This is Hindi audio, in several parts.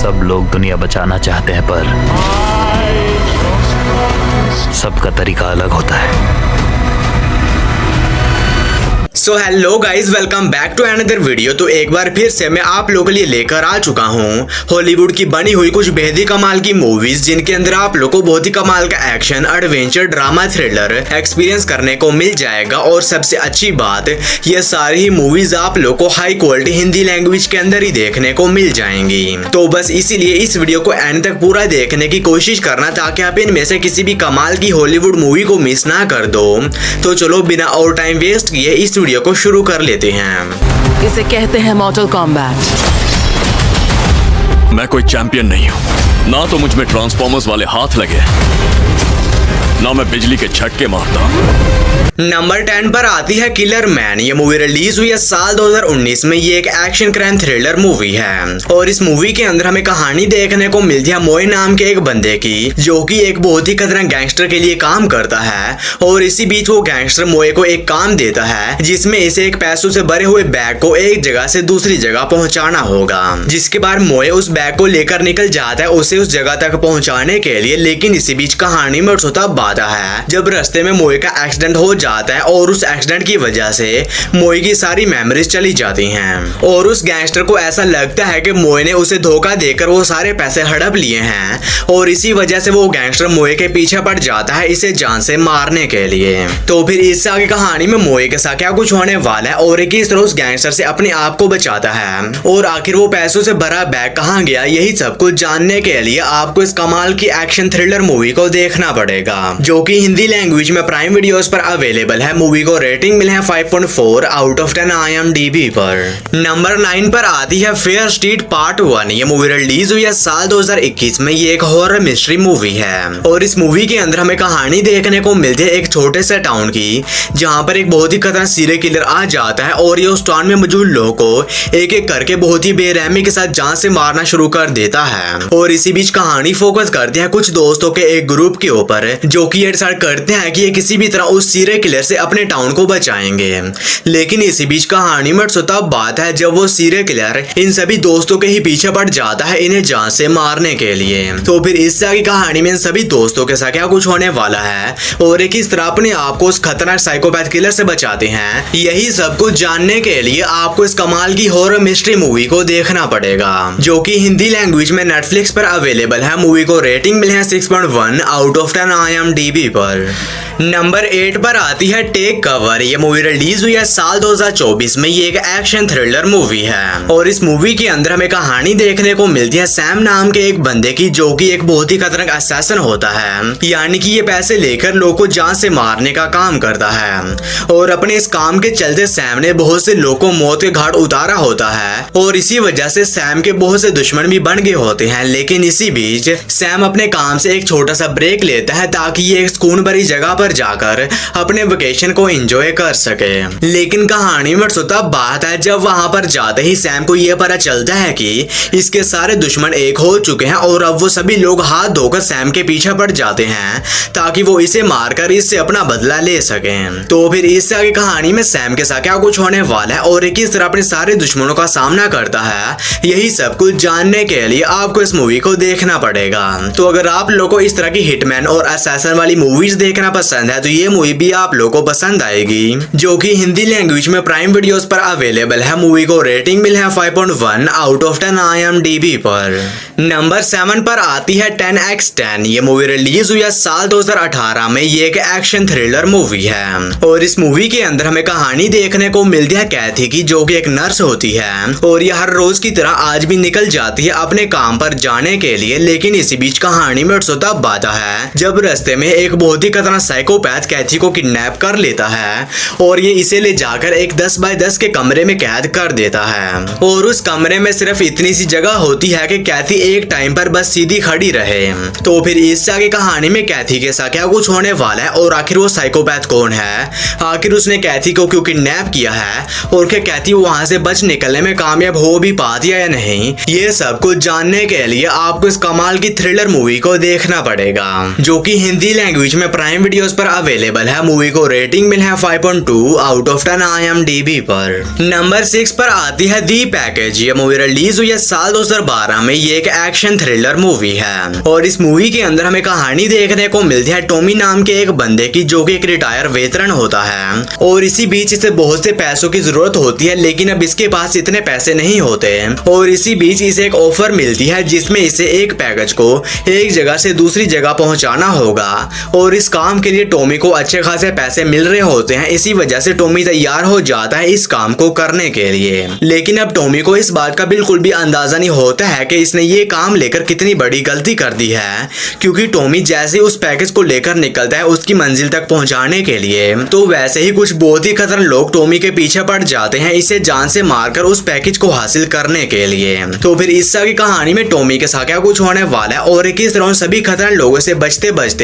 सब लोग दुनिया बचाना चाहते हैं पर सबका तरीका अलग होता है। So hello guys, welcome back to another video. तो एक बार फिर से मैं आप लोगों के लिए लेकर आ चुका हूँ हॉलीवुड की बनी हुई कुछ बेहद ही कमाल की मूवीज, जिनके अंदर आप लोगों को बहुत ही कमाल का action, adventure, drama, thriller experience करने को मिल जाएगा। और सबसे अच्छी बात, ये सारी ही मूवीज आप लोग को हाई क्वालिटी हिंदी लैंग्वेज के अंदर ही देखने को मिल जाएंगी। तो बस इसीलिए इस वीडियो को एंड तक पूरा देखने की कोशिश करना, ताकि आप इनमें से किसी भी कमाल की हॉलीवुड मूवी को मिस ना कर दो। तो चलो बिना और टाइम वेस्ट किए इस वीडियो को शुरू कर लेते हैं। इसे कहते हैं मॉर्टल कॉम्बैट। मैं कोई चैंपियन नहीं हूं, ना तो मुझ में ट्रांसफॉर्मर्स वाले हाथ लगे, ना मैं बिजली के झटके मारता हूं। नंबर 10 पर आती है किलर मैन। ये मूवी रिलीज हुई है साल 2019 में। ये एक एक्शन क्राइम थ्रिलर मूवी है और इस मूवी के अंदर हमें कहानी देखने को मिलती है मोए नाम के एक बंदे की, जो कि एक बहुत ही खतरनाक गैंगस्टर के लिए काम करता है। और इसी बीच वो गैंगस्टर मोए को एक काम देता है, जिसमें इसे एक पैसों से भरे हुए बैग को एक जगह से दूसरी जगह पहुंचाना होगा। जिसके बाद मोए उस बैग को लेकर निकल जाता है उसे उस जगह तक पहुंचाने के लिए। लेकिन इसी बीच कहानी में तब आता है जब रास्ते में मोए का एक्सीडेंट हो जाता है और उस एक्सीडेंट की वजह से मोए की सारी मेमोरीज चली जाती हैं। और उस गैंगस्टर को ऐसा लगता है कि मोए ने उसे धोखा देकर वो सारे पैसे हड़प लिए हैं, और इसी वजह से वो गैंगस्टर मोए के पीछे पड़ जाता है इसे जान से मारने के लिए। तो फिर इससे आगे कहानी में मोए के साथ क्या कुछ होने वाला है और किस तरह उस गैंगस्टर से अपने आप को बचाता है, और आखिर वो पैसों से भरा बैग कहाँ गया, यही सब कुछ जानने के लिए आपको इस कमाल की एक्शन थ्रिलर मूवी को देखना पड़ेगा, जो कि हिंदी लैंग्वेज में प्राइम वीडियोस पर अवेलेबल है। मूवी को रेटिंग मिले है 5.4 आउट ऑफ 10 IMDb पर। नंबर 9 पर आती है फेयर स्ट्रीट पार्ट 1। ये मूवी रिलीज हुई है साल 2021 में। ये एक हॉरर मिस्ट्री मूवी है और इस मूवी के अंदर हमें कहानी देखने को मिलती है एक छोटे से टाउन की, जहां पर एक बहुत ही खतरनाक सीरियल किलर आ जाता है और ये उस टाउन में मौजूद लोगों को एक एक करके बहुत ही बेरहमी के साथ जान से मारना शुरू कर देता है। और इसी बीच कहानी फोकस करती है कुछ दोस्तों के एक ग्रुप के ऊपर, जो कि ये डिसाइड करते हैं कि ये किसी भी तरह उस सीरियल किलर से अपने टाउन को बचाएंगे। लेकिन इसी बीच कहानी में तब बात है जब वो सीरियल किलर इन सभी दोस्तों के ही पीछे पड़ जाता है इन्हें जान से मारने के लिए। तो फिर इससे आगे कहानी में इन सभी दोस्तों के साथ क्या कुछ होने वाला है और एक किस तरह अपने आप को उस खतरनाक साइकोपैथ किलर से बचाते हैं, यही सब कुछ जानने के लिए आपको इस कमाल की हॉरर मिस्ट्री मूवी को देखना पड़ेगा, जो कि हिंदी लैंग्वेज में नेटफ्लिक्स पर अवेलेबल है। मूवी को रेटिंग मिले है 6.1 आउट ऑफ 10 IMDb पर। नंबर 8 पर आती है टेक कवर। ये मूवी रिलीज हुई है साल 2024 में। ये एक एक्शन थ्रिलर मूवी है और इस मूवी के अंदर हमें कहानी देखने को मिलती है सैम नाम के एक बंदे की, जो कि एक बहुत ही खतरनाक असैसिन होता है। यानी कि ये पैसे लेकर लोगों को जान से मारने का काम करता है और अपने इस काम के चलते सैम ने बहुत से लोगों को मौत के घाट उतारा होता है और इसी वजह से सैम के बहुत से दुश्मन भी बन गए होते हैं। लेकिन इसी बीच सैम अपने काम से एक छोटा सा ब्रेक लेता है ताकि ये एक सुकून भरी जगह पर जाकर अपने वेकेशन को एंजॉय कर सके। लेकिन कहानी में तब बात है जब वहां पर जाते ही सैम को यह पता चलता है कि इसके सारे दुश्मन एक हो चुके हैं और अब वो सभी लोग हाथ धोकर सैम के पीछे पड़ जाते हैं ताकि वो इसे मारकर इससे अपना बदला ले सकें। तो फिर इससे आगे कहानी में सैम के साथ क्या कुछ होने वाला है और किस तरह अपने सारे दुश्मनों का सामना करता है, यही सब कुछ जानने के लिए आपको इस मूवी को देखना पड़ेगा। तो अगर आप लोगों को इस तरह की हिटमैन और असैसिन वाली मूवीज देखना पसंद है तो ये मूवी भी आप लोगों को पसंद आएगी, जो कि हिंदी लैंग्वेज में प्राइम वीडियोस पर अवेलेबल है। मूवी को रेटिंग मिले है 5.1 आउट ऑफ 10 IMDb पर। नंबर 7 पर आती है 10x10। ये मूवी रिलीज हुई है साल 2018 में। ये एक एक्शन थ्रिलर मूवी है और इस मूवी के अंदर हमें कहानी देखने को मिलती है कैथी की, जो कि एक नर्स होती है और ये हर रोज की तरह आज भी निकल जाती है अपने काम पर जाने के लिए। लेकिन इसी बीच कहानी में तब आता है जब रास्ते में एक बहुत ही खतरनाक साइकोपैथ कैथी को किडनैप कर लेता है और ये इसे ले जाकर एक 10 बाय 10 के कमरे में कैद कर देता है। और उस कमरे में सिर्फ इतनी सी जगह होती है कि कैथी एक टाइम पर बस सीधी खड़ी रहे। तो फिर इससे आगे कहानी में कैथी के साथ क्या कुछ होने वाला है और आखिर वो साइकोपैथ कौन है, आखिर उसने कैथी को क्यों किडनैप किया है और क्या कैथी वहां से बच निकलने में कामयाब हो भी पाती है या नहीं, ये सब कुछ जानने के लिए आपको इस कमाल की थ्रिलर मूवी को देखना पड़ेगा, जो कि हिंदी लैंग्वेज में प्राइम वीडियोस पर अवेलेबल है। मूवी को रेटिंग मिली है 5.2 आउट ऑफ 10 IMDb पर। नंबर 6 पर आती है दी पैकेज। ये मूवी रिलीज हुई है साल 2012 में। ये एक एक्शन थ्रिलर मूवी है और इस मूवी के अंदर हमें कहानी देखने को मिलती है टॉमी नाम के एक बंदे की, जो कि एक रिटायर वेतरन होता है और इसी बीच इसे बहुत से पैसों की जरूरत होती है, लेकिन अब इसके पास इतने पैसे नहीं होते और इसी बीच इसे एक ऑफर मिलती है जिसमें इसे एक पैकेज को एक जगह से दूसरी जगह पहुंचाना होगा और इस काम के लिए टॉमी को अच्छे खासे पैसे मिल रहे होते हैं। इसी वजह से टॉमी तैयार हो जाता है इस काम को करने के लिए, लेकिन अब टॉमी को इस बात का बिल्कुल भी अंदाजा नहीं होता है कि इसने ये काम लेकर कितनी बड़ी गलती कर दी है, क्योंकि टॉमी जैसे उस पैकेज को लेकर निकलता है उसकी मंजिल तक पहुंचाने के लिए, तो वैसे ही कुछ बहुत ही खतरनाक लोग टॉमी के पीछे पड़ जाते हैं इसे जान से मारकर उस पैकेज को हासिल करने के लिए। तो फिर इस की कहानी में टॉमी के साथ क्या कुछ होने वाला है और किस तरह सभी खतरनाक लोगों से बचते बचते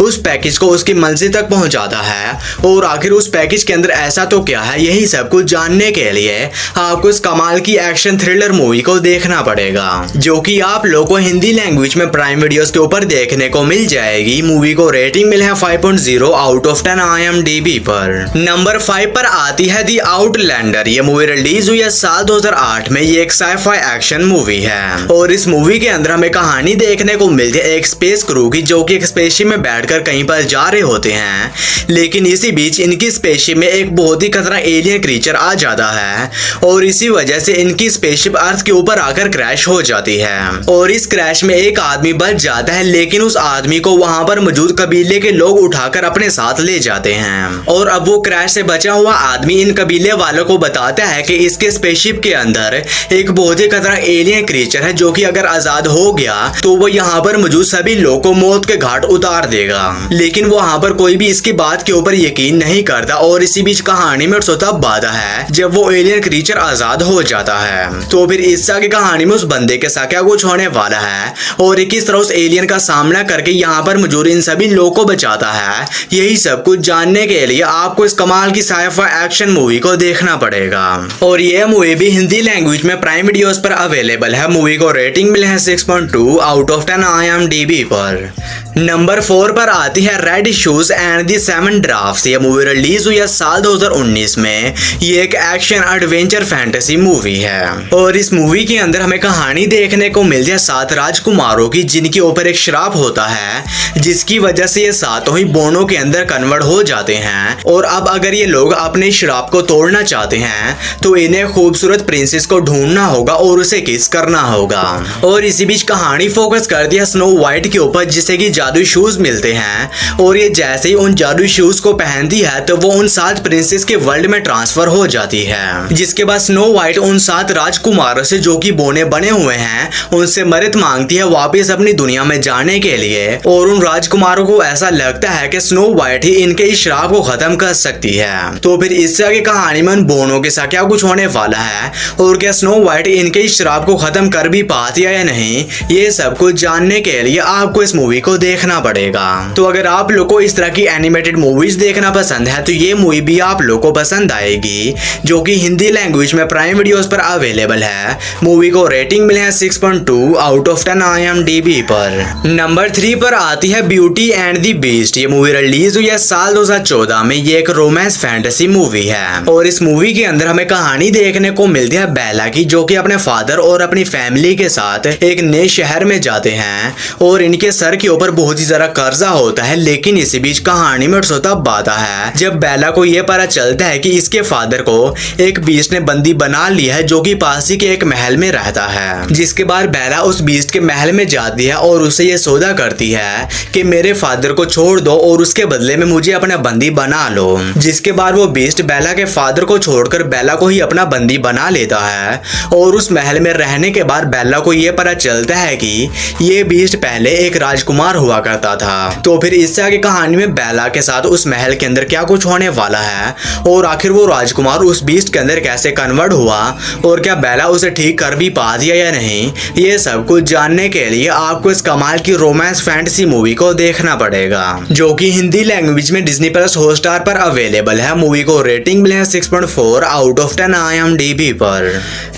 उस पैकेज को उसकी मंजिल तक पहुंचाता है और आखिर उस पैकेज के अंदर ऐसा तो क्या है, यही सब कुछ जानने के लिए आपको इस कमाल की एक्शन थ्रिलर मूवी को देखना पड़ेगा, जो कि आप लोगों को हिंदी लैंग्वेज में प्राइम वीडियोस के ऊपर देखने को मिल जाएगी। मूवी को रेटिंग मिली है 5.0 आउट ऑफ 10 IMDb पर। नंबर 5 पर आती है दी आउटलैंडर। ये मूवी रिलीज हुई है साल 2008 में। ये एक साइफाई एक्शन मूवी है और इस मूवी के अंदर हमें कहानी देखने को मिलती है एक स्पेस क्रू की, जो कि एक स्पेसशिप में बैठकर कहीं पर जा रहे होते हैं, लेकिन इसी बीच इनकी स्पेसशिप में एक बहुत ही खतरनाक एलियन क्रीचर आ जाता है और इसी वजह से इनकी स्पेसशिप अर्थ के ऊपर आकर क्रैश हो जाती है और इस क्रैश में एक आदमी बच जाता है, लेकिन उस आदमी को वहां पर मौजूद कबीले के लोग उठाकर अपने साथ ले जाते हैं और अब वो क्रैश से बचा हुआ आदमी इन कबीले वालों को बताता है कि इसके स्पेसशिप के अंदर एक बहुत ही खतरनाक एलियन क्रीचर है, जो कि अगर आजाद हो गया तो वो यहाँ पर मौजूद सभी लोगों को मौत के घाट उतार देगा, लेकिन वहाँ पर कोई भी इसकी बात के ऊपर यकीन नहीं करता और इसी बीच कहानी में तब आता है जब वो एलियन क्रीचर आजाद हो जाता है। तो फिर इस की कहानी में उस बंदे के साथ क्या कुछ होने वाला है और किस तरह उस एलियन का सामना करके यहाँ पर मौजूद इन सभी लोगों को बचाता है, यही सब कुछ जानने के लिए आपको इस कमाल की साइफाई एक्शन मूवी को देखना पड़ेगा। और ये मूवी भी हिंदी लैंग्वेज में प्राइम वीडियोस पर अवेलेबल है। मूवी को रेटिंग मिली है 6.2 आउट ऑफ 10 IMDb पर। नंबर 4 पर आती है red shoes and the 7 drafts. ये मूवी रिलीज हुई है साल 2019 में। ये एक एक्शन एडवेंचर फैंटेसी मूवी है और इस मूवी के अंदर हमें कहानी देखने को मिलती है 7 राजकुमारों की, जिनके ऊपर एक श्राप होता है जिसकी वजह से ये सातों ही बोनों के अंदर कन्वर्ट हो जाते हैं और अब अगर ये लोग अपने श्राप को तोड़ना चाहते हैं तो इन्हें खूबसूरत प्रिंसेस को ढूंढना होगा और उसे किस करना होगा। और इसी बीच कहानी फोकस करती है स्नो वाइट के ऊपर, जिसे कि जादुई शूज मिलते हैं और ये जैसे ही उन जादुई शूज को पहनती है तो वो उन 7 प्रिंसेस के वर्ल्ड में ट्रांसफर हो जाती है, जिसके बाद स्नो वाइट उन 7 राजकुमारों से, जो कि बोने बने हुए हैं, उनसे मदद मांगती है वापस अपनी दुनिया में जाने के लिए और उन राजकुमारों को ऐसा लगता है कि स्नो वाइट ही इनके इस श्राप को खत्म कर सकती है। तो फिर इस तरह की कहानी में उन बोनों के साथ क्या कुछ होने वाला है और क्या स्नो वाइट इनके इस श्राप को खत्म कर भी पाती है या नहीं, ये सब कुछ जानने के लिए आपको इस मूवी को देखना पड़ेगा। तो अगर आप लोग को इस तरह की एनिमेटेड मूवीज देखना पसंद है तो ये मूवी भी आप लोग को पसंद आएगी, जो कि हिंदी लैंग्वेज में प्राइम वीडियोस पर अवेलेबल है। मूवी को रेटिंग मिले है 6.2 आउट ऑफ 10 IMDb पर। नंबर 3 पर आती है ब्यूटी एंड द बीस्ट। ये मूवी रिलीज हुई है साल 2014 में। ये एक रोमांस फैंटेसी मूवी है और इस मूवी के अंदर हमें कहानी देखने को मिलती है बेला की, जो कि अपने फादर और अपनी फैमिली के साथ एक नए शहर में जाते हैं और इनके सर के ऊपर बहुत ही ज्यादा कर्जा होता है, लेकिन इसी बीच कहानी में तब आता है जब बेला को यह पता चलता है कि इसके फादर को एक बीस्ट ने बंदी बना लिया है, जो कि पास ही के एक महल में रहता है। जिसके बाद बेला उस बीस्ट के महल में जाती है और उसे ये सौदा करती है कि मेरे फादर को छोड़ दो और उसके बदले में मुझे अपना बंदी बना लो। जिसके बाद वो बीस्ट बेला के फादर को छोड़कर बेला को ही अपना बंदी बना लेता है और उस महल में रहने के बाद बेला को ये पता चलता है कि ये बीस्ट पहले एक राजकुमार हुआ करता था। तो फिर इस तरह की कहानी में बेला के साथ उस महल के अंदर क्या कुछ होने वाला है और आखिर वो राजकुमार उस बीस्ट के अंदर कैसे कन्वर्ट हुआ और क्या बेला उसे ठीक कर भी पा दिया या नहीं, ये सब कुछ जानने के लिए आपको इस कमाल की रोमांस फैंटेसी मूवी को देखना पड़ेगा, जो कि हिंदी लैंग्वेज में डिज्नी प्लस हॉटस्टार पर अवेलेबल है। मूवी को रेटिंग मिले है 6.4 आउट ऑफ 10 IMDb पर।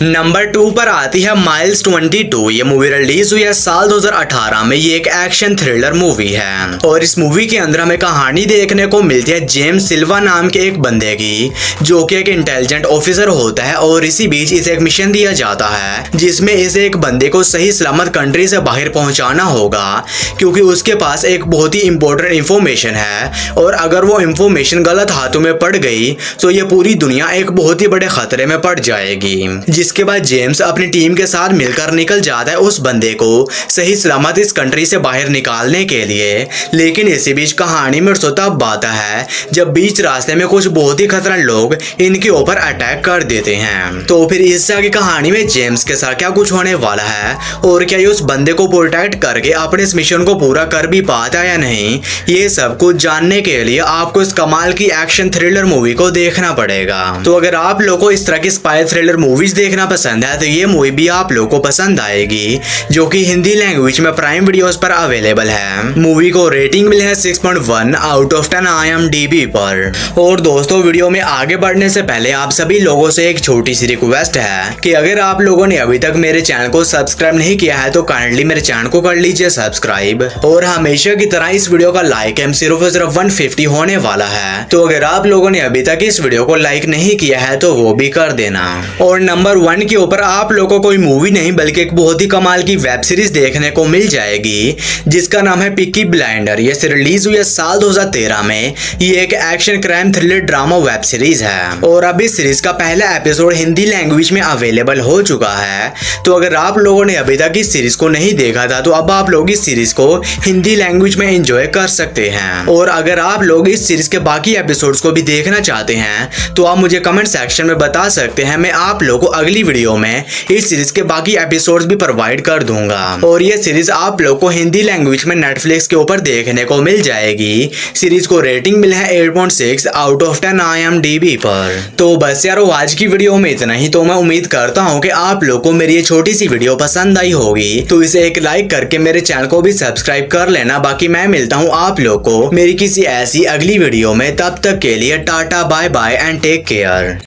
नंबर 2 पर आती है माइल्स 22। ये मूवी रिलीज हुई है साल 2018 में। ये एक एक्शन थ्रिलर थ्रिलर मूवी है। और इस मूवी के अंदर हमें कहानी देखने को मिलती है जेम्स सिल्वा नाम के एक बंदे की, जो कि एक इंटेलिजेंट ऑफिसर होता है और इसी बीच इसे एक मिशन दिया जाता है जिसमें इसे एक बंदे को सही सलामत कंट्री से बाहर पहुंचाना होगा, क्योंकि उसके पास एक बहुत ही इंपॉर्टेंट इंफॉर्मेशन है और अगर वो इंफॉर्मेशन गलत हाथों में पड़ गई तो ये पूरी दुनिया एक बहुत ही बड़े खतरे में पड़ जाएगी। जिसके बाद जेम्स अपनी टीम के साथ मिलकर निकल जाता है उस बंदे को सही सलामत इस कंट्री से बाहर निकालने के लिए। लेकिन इसी बीच कहानी में तब आता है जब बीच रास्ते में कुछ बहुत ही खतरनाक लोग इनके ऊपर अटैक कर देते हैं। तो फिर इस आगे कहानी में जेम्स के साथ क्या कुछ होने वाला है और क्या ये उस बंदे को प्रोटेक्ट करके अपने इस मिशन को पूरा कर भी पाता है या नहीं, ये सब कुछ जानने के लिए आपको इस कमाल की एक्शन थ्रिलर मूवी को देखना पड़ेगा। तो अगर आप लोगों को इस तरह की स्पाई थ्रिलर मूवीज देखना पसंद है तो ये मूवी भी आप लोगों को पसंद आएगी, जो कि हिंदी लैंग्वेज में प्राइम वीडियोस पर अवेलेबल है। मूवी को रेटिंग मिली है 6.1 आउट ऑफ 10 IMDb पर। और दोस्तों, वीडियो में आगे बढ़ने से पहले आप सभी लोगों से एक छोटी सी रिक्वेस्ट है कि अगर आप लोगों ने अभी तक मेरे चैनल को सब्सक्राइब नहीं किया है तो काइंडली मेरे चैनल को कर लीजिए सब्सक्राइब। और हमेशा की तरह इस वीडियो का लाइक एम सिर्फ 150 होने वाला है, तो अगर आप लोगों ने अभी तक इस वीडियो को लाइक नहीं किया है तो वो भी कर देना। और नंबर 1 के ऊपर आप लोगों को कोई मूवी नहीं बल्कि एक बहुत ही कमाल की वेब सीरीज देखने को मिल जाएगी जिसका नाम है पिकी ब्लाइंडर। ये रिलीज हुई है साल 2013 में। ये एक action crime thriller drama web series है और अभी सीरीज का पहला एपिसोड हिंदी लैंग्वेज में अवेलेबल हो चुका है। तो अगर आप लोगों ने अभी तक इस सीरीज को नहीं देखा था तो अब आप लोग इस सीरीज को हिंदी लैंग्वेज में एंजॉय कर सकते हैं। और अगर आप लोग इस सीरीज के बाकी एपिसोड्स को भी देखना चाहते हैं तो आप मुझे कमेंट सेक्शन में बता सकते हैं। मैं आप लोगों को अगली वीडियो में इस सीरीज के बाकी एपिसोड्स भी प्रोवाइड कर दूंगा। और ये सीरीज आप लोग को हिंदी लैंग्वेज में नेटफ्लिक्स के ऊपर देखने को मिल जाएगी। सीरीज को रेटिंग मिला है 8.6 आउट ऑफ 10 IMDb पर। तो बस यारो, आज की वीडियो में इतना ही। तो मैं उम्मीद करता हूँ कि आप लोग को मेरी ये छोटी सी वीडियो पसंद आई होगी, तो इसे एक लाइक करके मेरे चैनल को भी सब्सक्राइब कर लेना। बाकी मैं मिलता हूँ आप लोग को मेरी किसी ऐसी अगली वीडियो में। तब तक के लिए ta-ta, bye bye and take care.